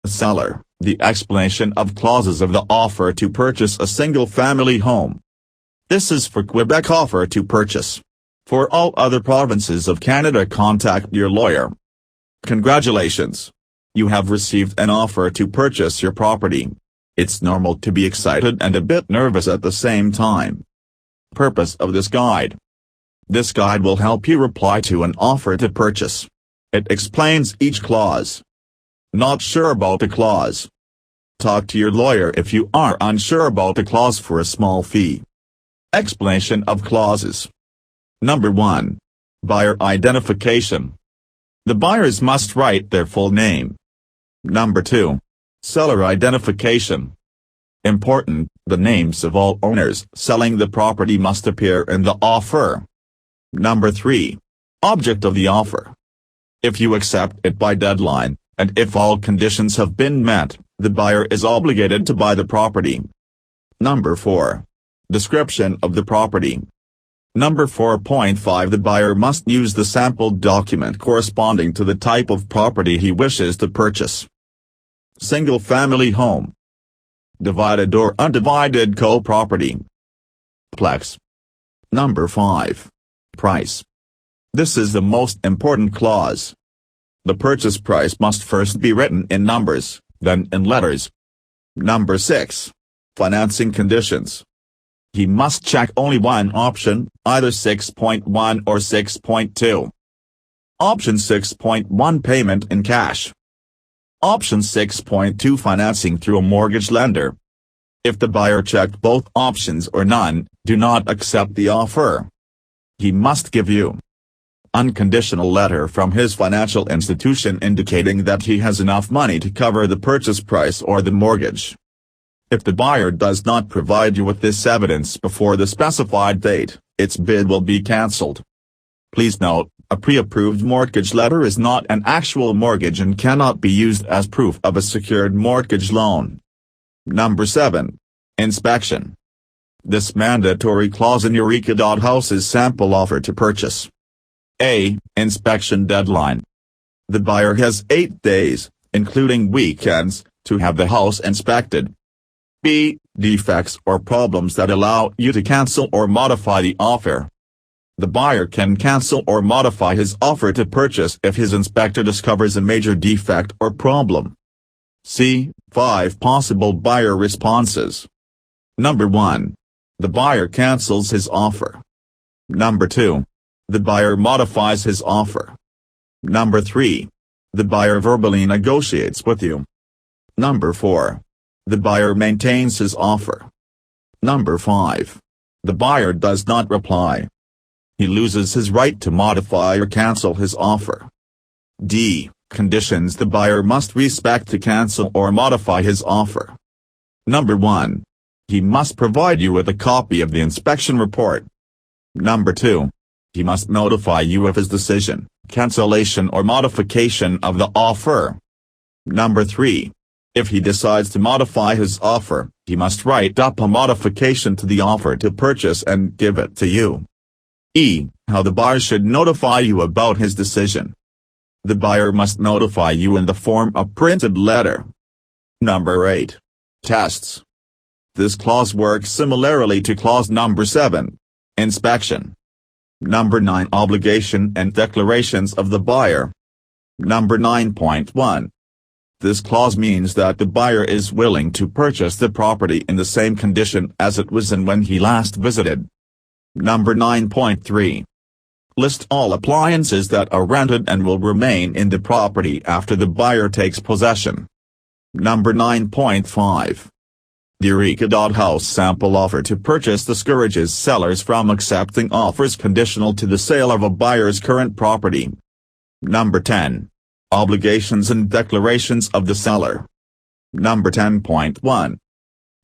Seller, the explanation of clauses of the offer to purchase a single-family home. This is for Quebec offer to purchase. For all other provinces of Canada, contact your lawyer. Congratulations! You have received an offer to purchase your property. It's normal to be excited and a bit nervous at the same time. Purpose of this guide. This guide will help you reply to an offer to purchase. It explains each clause. Not sure about a clause? Talk to your lawyer if you are unsure about a clause for a small fee. Explanation of clauses. Number 1. Buyer identification. The buyers must write their full name. Number 2. Seller identification. Important, the names of all owners selling the property must appear in the offer. Number 3. Object of the offer. If you accept it by deadline, and if all conditions have been met, the buyer is obligated to buy the property. Number 4. Description of the property. Number 4.5 The buyer must use the sample document corresponding to the type of property he wishes to purchase. Single-family home. Divided or undivided co-property. Plex. Number 5. Price. This is the most important clause. The purchase price must first be written in numbers, then in letters. Number 6. Financing conditions. He must check only one option, either 6.1 or 6.2. Option 6.1 Payment in cash. Option 6.2 Financing through a mortgage lender. If the buyer checked both options or none, do not accept the offer. He must give you unconditional letter from his financial institution indicating that he has enough money to cover the purchase price or the mortgage. If the buyer does not provide you with this evidence before the specified date, its bid will be cancelled. Please note, a pre-approved mortgage letter is not an actual mortgage and cannot be used as proof of a secured mortgage loan. Number 7. Inspection. This mandatory clause in Eureka House's sample offer to purchase. A. Inspection deadline. The buyer has 8 days, including weekends, to have the house inspected. B. Defects or problems that allow you to cancel or modify the offer. The buyer can cancel or modify his offer to purchase if his inspector discovers a major defect or problem. C. 5 possible buyer responses. Number 1. The buyer cancels his offer. Number 2. The buyer modifies his offer. Number 3. The buyer verbally negotiates with you. Number 4. The buyer maintains his offer. Number 5. The buyer does not reply. He loses his right to modify or cancel his offer. D. Conditions the buyer must respect to cancel or modify his offer. Number 1. He must provide you with a copy of the inspection report. Number 2. He must notify you of his decision, cancellation or modification of the offer. Number 3. If he decides to modify his offer, he must write up a modification to the offer to purchase and give it to you. E. How the buyer should notify you about his decision. The buyer must notify you in the form of printed letter. Number 8. Tests. This clause works similarly to clause number 7. Inspection. Number 9. Obligation and declarations of the buyer. Number 9.1. This clause means that the buyer is willing to purchase the property in the same condition as it was in when he last visited. Number 9.3. List all appliances that are rented and will remain in the property after the buyer takes possession. Number 9.5. The Eureka House sample offer to purchase discourages sellers from accepting offers conditional to the sale of a buyer's current property. Number 10. Obligations and declarations of the seller. Number 10.1.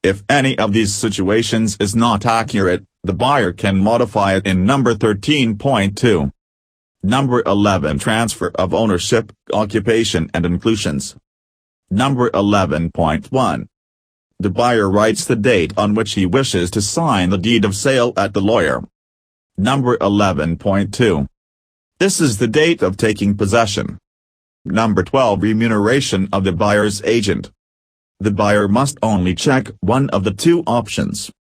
If any of these situations is not accurate, the buyer can modify it in number 13.2. Number 11. Transfer of ownership, occupation and inclusions. Number 11.1. The buyer writes the date on which he wishes to sign the deed of sale at the lawyer. Number 11.2. This is the date of taking possession. Number 12. Remuneration of the buyer's agent. The buyer must only check one of the two options.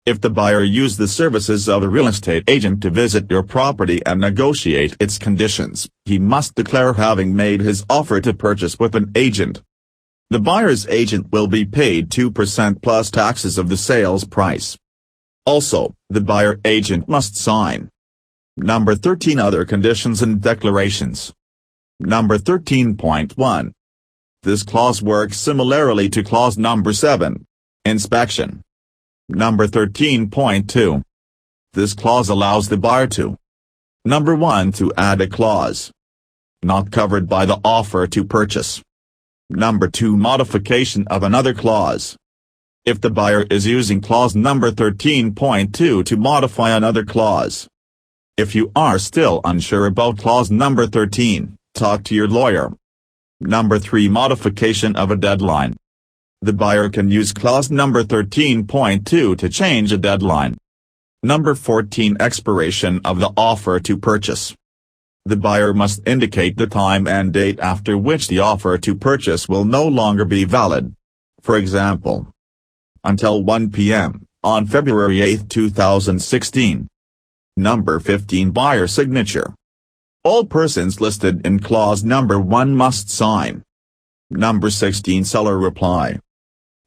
If the buyer used the services of a real estate agent to visit your property and negotiate its conditions, he must declare having made his offer to purchase with an agent. The buyer's agent will be paid 2% plus taxes of the sales price. Also, the buyer agent must sign. Number 13. Other conditions and declarations. Number 13.1. This clause works similarly to clause number 7. Inspection. Number 13.2. This clause allows the buyer to: Number 1. To add a clause not covered by the offer to purchase. Number 2. Modification of another clause. If the buyer is using clause number 13.2 to modify another clause. If you are still unsure about clause number 13, talk to your lawyer. Number 3. Modification of a deadline. The buyer can use clause number 13.2 to change a deadline. Number 14. Expiration of the offer to purchase. The buyer must indicate the time and date after which the offer to purchase will no longer be valid. For example, until 1 p.m. on February 8, 2016. Number 15. Buyer signature. All persons listed in clause number 1 must sign. Number 16. Seller reply.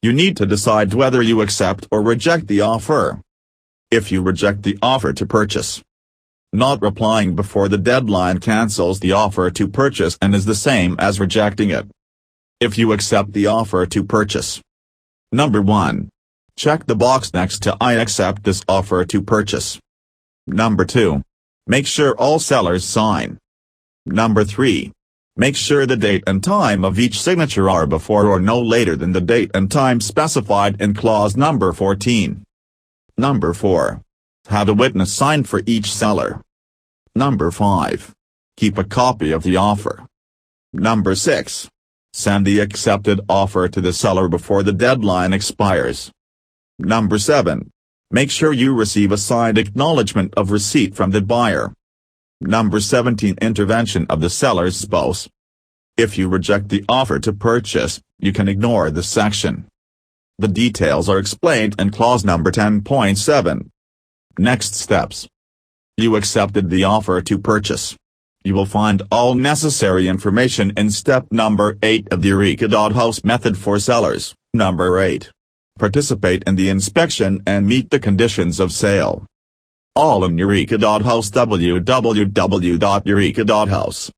You need to decide whether you accept or reject the offer. If you reject the offer to purchase, not replying before the deadline cancels the offer to purchase and is the same as rejecting it. If you accept the offer to purchase. Number 1. Check the box next to I accept this offer to purchase. Number 2. Make sure all sellers sign. Number 3. Make sure the date and time of each signature are before or no later than the date and time specified in clause number 14. Number 4. Have a witness sign for each seller. Number 5. Keep a copy of the offer. Number 6. Send the accepted offer to the seller before the deadline expires. Number 7. Make sure you receive a signed acknowledgement of receipt from the buyer. Number 17. Intervention of the seller's spouse. If you reject the offer to purchase, you can ignore this section. The details are explained in clause number 10.7. Next steps. You accepted the offer to purchase. You will find all necessary information in step number 8 of the Eureka House method for sellers. Number 8. Participate in the inspection and meet the conditions of sale. All in Eureka House. www.eureka.house